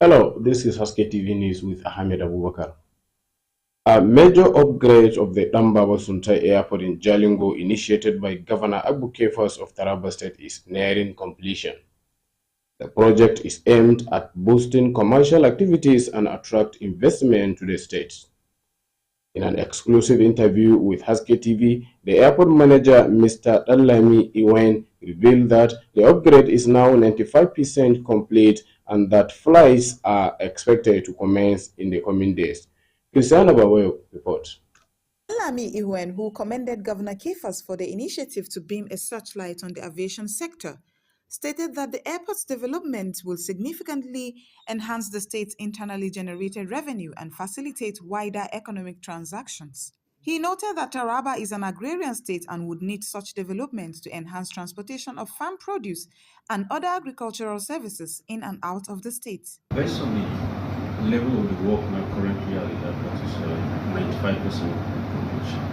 Hello, this is Haske TV News with Ahmed Abubakar. A major upgrade of the Dambaba Suntai Airport in Jalingo, initiated by Governor Abu Kefas of Taraba State, is nearing completion. The project is aimed at boosting commercial activities and attract investment to the state. In an exclusive interview with Haske TV, the airport manager, Mr. Dallami Iwain, revealed that the upgrade is now 95% complete and that flights are expected to commence in the coming days. Cristiano Bawayo report. Dallami Iwain, who commended Governor Kefas for the initiative to beam a searchlight on the aviation sector, stated that the airport's development will significantly enhance the state's internally generated revenue and facilitate wider economic transactions. He noted that Taraba is an agrarian state and would need such development to enhance transportation of farm produce and other agricultural services in and out of the state. Based on the level of the work now currently at the airport is 95% completion.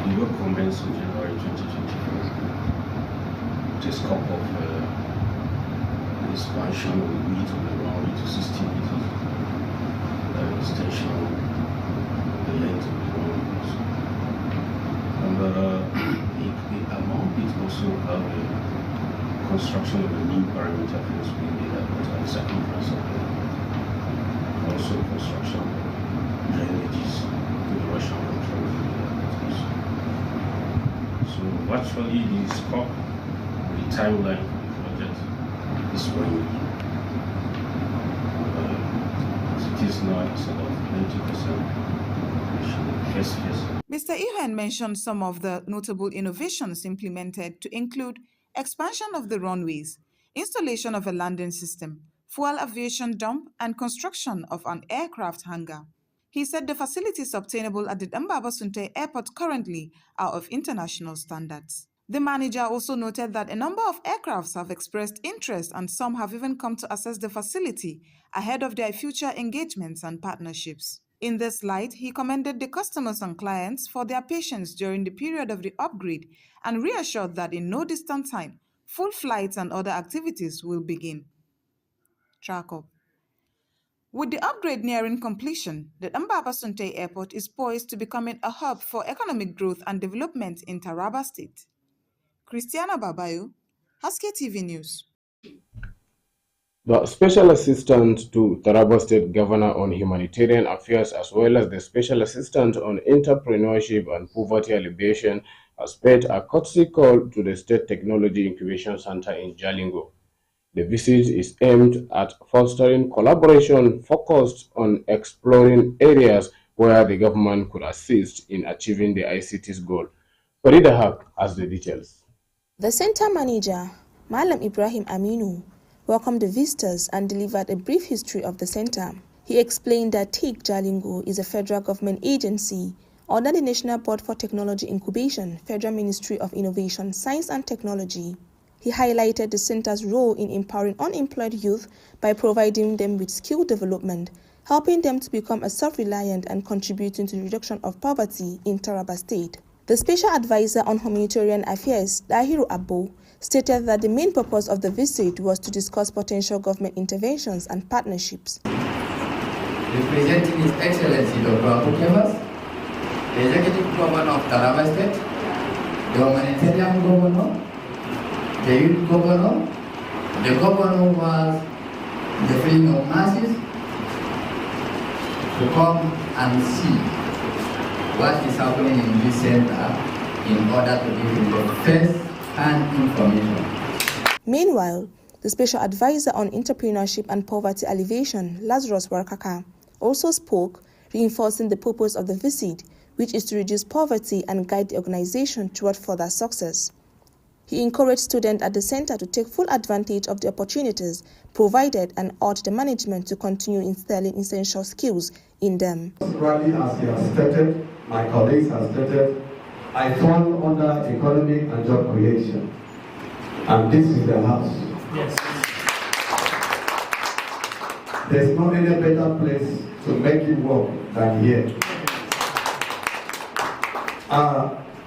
The work commenced in January 2024. The scope of the expansion of the width of the runway to 60 meters, extension of the length of the runway. And the amount it also have the construction of the new parameter fields within the airport and the circumference of the airport. Also construction of drainages to the Russian control of the airport. So virtually the scope, the timeline for the project is 1 year. As it is now, it's about 90% first phase. Mr. Iwain mentioned some of the notable innovations implemented to include expansion of the runways, installation of a landing system, fuel aviation dump, and construction of an aircraft hangar. He said the facilities obtainable at the Dambaba Suntai Airport currently are of international standards. The manager also noted that a number of aircrafts have expressed interest and some have even come to assess the facility ahead of their future engagements and partnerships. In this light, he commended the customers and clients for their patience during the period of the upgrade and reassured that in no distant time, full flights and other activities will begin. Track up. With the upgrade nearing completion, the Dambaba Suntai Airport is poised to becoming a hub for economic growth and development in Taraba State. Christiana Babayo, Haske TV News. The Special Assistant to Taraba State Governor on Humanitarian Affairs, as well as the Special Assistant on Entrepreneurship and Poverty Alleviation, has paid a courtesy call to the State Technology Incubation Center in Jalingo. The visit is aimed at fostering collaboration focused on exploring areas where the government could assist in achieving the ICT's goal. Farida Haq has the details. The center manager, Malam Ibrahim Aminu, welcomed the visitors and delivered a brief history of the center. He explained that TIC Jalingo is a federal government agency under the National Board for Technology Incubation, Federal Ministry of Innovation, Science and Technology. He highlighted the center's role in empowering unemployed youth by providing them with skill development, helping them to become self-reliant and contributing to the reduction of poverty in Taraba State. The Special Advisor on Humanitarian Affairs, Dahiru Abbo, stated that the main purpose of the visit was to discuss potential government interventions and partnerships. Representing His Excellency Dr. Abu Kefas, the Executive Governor of Taraba State, the Humanitarian Governor, the Youth Governor, the Governor was the freeing of masses to come and see what is happening in this center in order to give the first-hand information. Meanwhile, the Special Advisor on Entrepreneurship and Poverty Alleviation, Lazarus Warakaka, also spoke, reinforcing the purpose of the visit, which is to reduce poverty and guide the organization toward further success. He encouraged students at the center to take full advantage of the opportunities provided and urged the management to continue instilling essential skills in them. Rally, as he has stated, my colleagues have stated, I fall under economic and job creation. And this is the house. Yes. There's no any better place to make it work than here.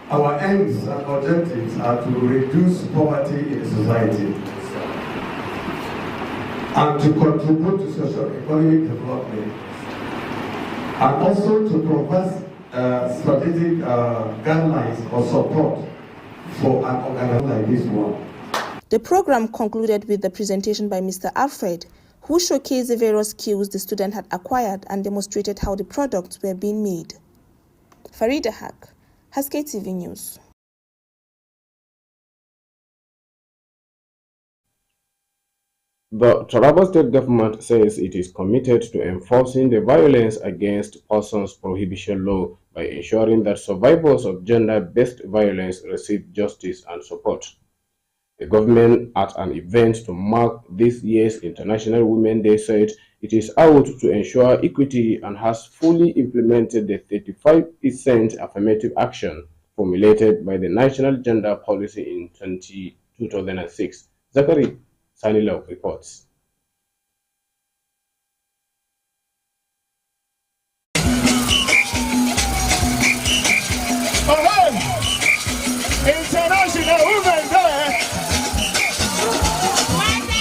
Our aims and objectives are to reduce poverty in society. and to contribute to socio-economic development, and also to provide strategic guidelines or support for an organization like this one. The program concluded with the presentation by Mr. Alfred, who showcased the various skills the student had acquired and demonstrated how the products were being made. Farida Haq, Haske TV News. The Taraba State government says it is committed to enforcing the violence against persons prohibition law by ensuring that survivors of gender-based violence receive justice and support. The government, at an event to mark this year's International Women's Day, said it is out to ensure equity and has fully implemented the 35% affirmative action formulated by the National Gender Policy in 2006. Zachary Sanilov reports. International Women's Day!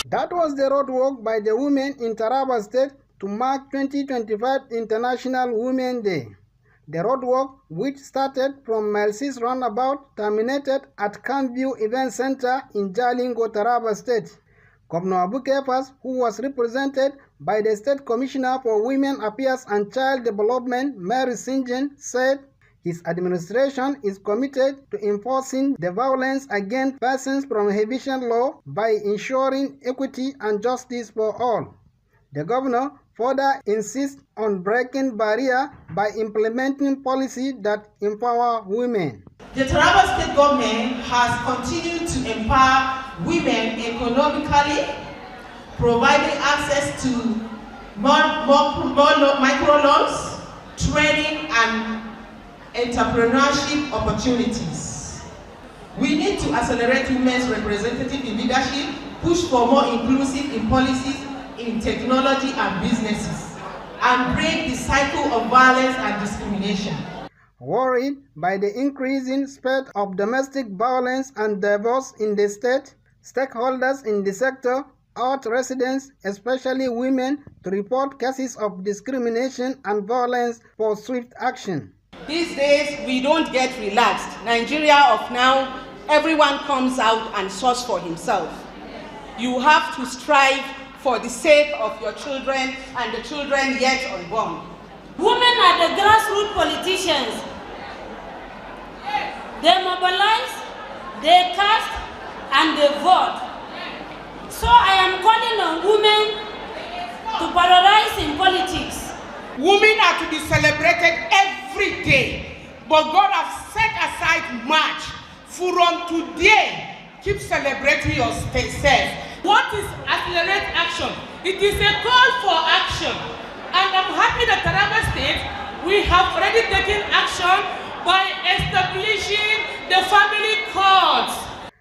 That was the roadwork by the women in Taraba State to mark 2025 International Women's Day. The roadwork, which started from Mile 6 roundabout, terminated at Campview Event Center in Jalingo, Taraba State. Governor Abu Kefas, who was represented by the State Commissioner for Women Affairs and Child Development, Mary Sinjen, said his administration is committed to enforcing the violence against persons prohibition law by ensuring equity and justice for all. The governor further insists on breaking barriers by implementing policy that empower women. The Taraba State government has continued to empower women economically, providing access to microloans, training, and entrepreneurship opportunities. We need to accelerate women's representative in leadership, push for more inclusive in policies, in technology and businesses, and break the cycle of violence and discrimination. Worried by the increasing spread of domestic violence and divorce in the state, stakeholders in the sector urge residents, especially women, to report cases of discrimination and violence for swift action. These days, we don't get relaxed. Nigeria of now, everyone comes out and source for himself. You have to strive for the sake of your children and the children yet unborn. Women are the grassroots politicians. They mobilize, they cast, and they vote. So I am calling on women to polarize in politics. Women are to be celebrated every day, but God has set aside March. From today, keep celebrating yourself. What is accelerate action? It is a call for action. And I'm happy that Taraba State, we have already taken action by establishing the family courts.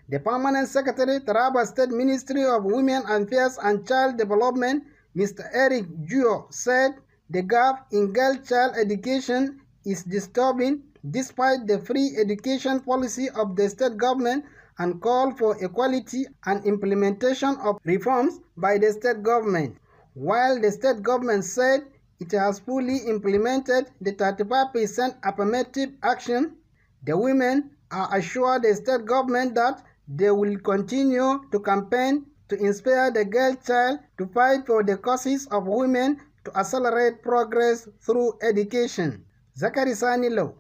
The Permanent Secretary, Taraba State Ministry of Women Affairs and Child Development, Mr. Eric Juo, said the gap in girl-child education is disturbing despite the free education policy of the state government and call for equality and implementation of reforms by the state government. While the state government said it has fully implemented the 35% affirmative action, the women are assured the state government that they will continue to campaign to inspire the girl child to fight for the causes of women to accelerate progress through education. Zachary Sanilo,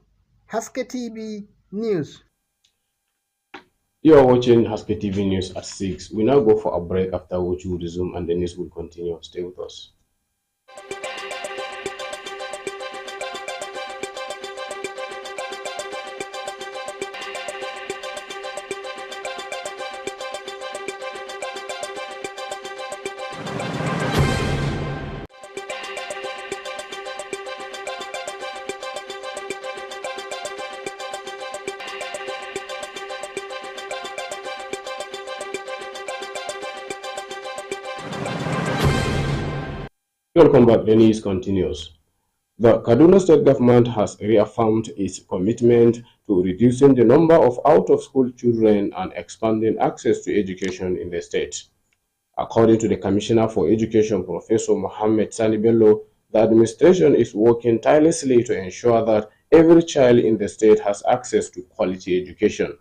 Haske TV News. You are watching Haske TV News at 6. We now go for a break, after which we will resume and the news will continue. Stay with us. Welcome back. The news continues. The Kaduna State government has reaffirmed its commitment to reducing the number of out-of-school children and expanding access to education in the state. According to the Commissioner for Education, Professor Mohammed Sani Bello, the administration is working tirelessly to ensure that every child in the state has access to quality education.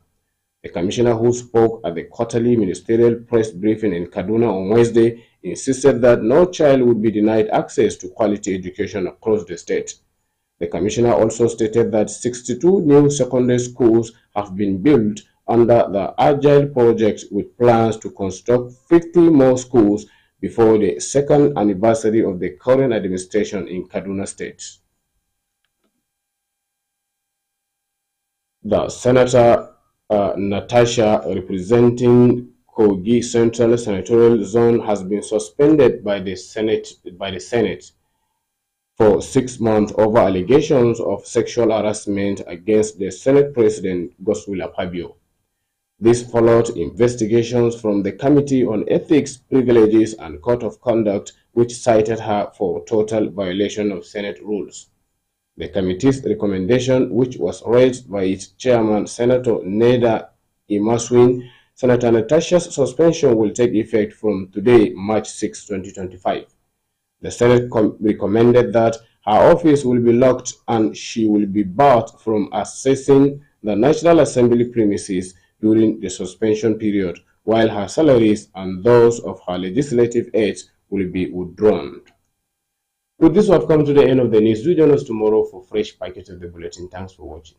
The commissioner, who spoke at the quarterly ministerial press briefing in Kaduna on Wednesday, insisted that no child would be denied access to quality education across the state. The commissioner also stated that 62 new secondary schools have been built under the Agile project, with plans to construct 50 more schools before the second anniversary of the current administration in Kaduna State. The Senator Natasha, representing Kogi Central Senatorial Zone, has been suspended by the Senate for 6 months over allegations of sexual harassment against the Senate President Godswill Akpabio. This followed investigations from the Committee on Ethics, Privileges and Code of Conduct, which cited her for total violation of Senate rules. The committee's recommendation, which was raised by its chairman, Senator Neda Imaswin, Senator Natasha's suspension will take effect from today, March 6, 2025. The Senate recommended that her office will be locked and she will be barred from accessing the National Assembly premises during the suspension period, while her salaries and those of her legislative aides will be withdrawn. With this, we have come to the end of the news. Do join us tomorrow for fresh package of the bulletin. Thanks for watching.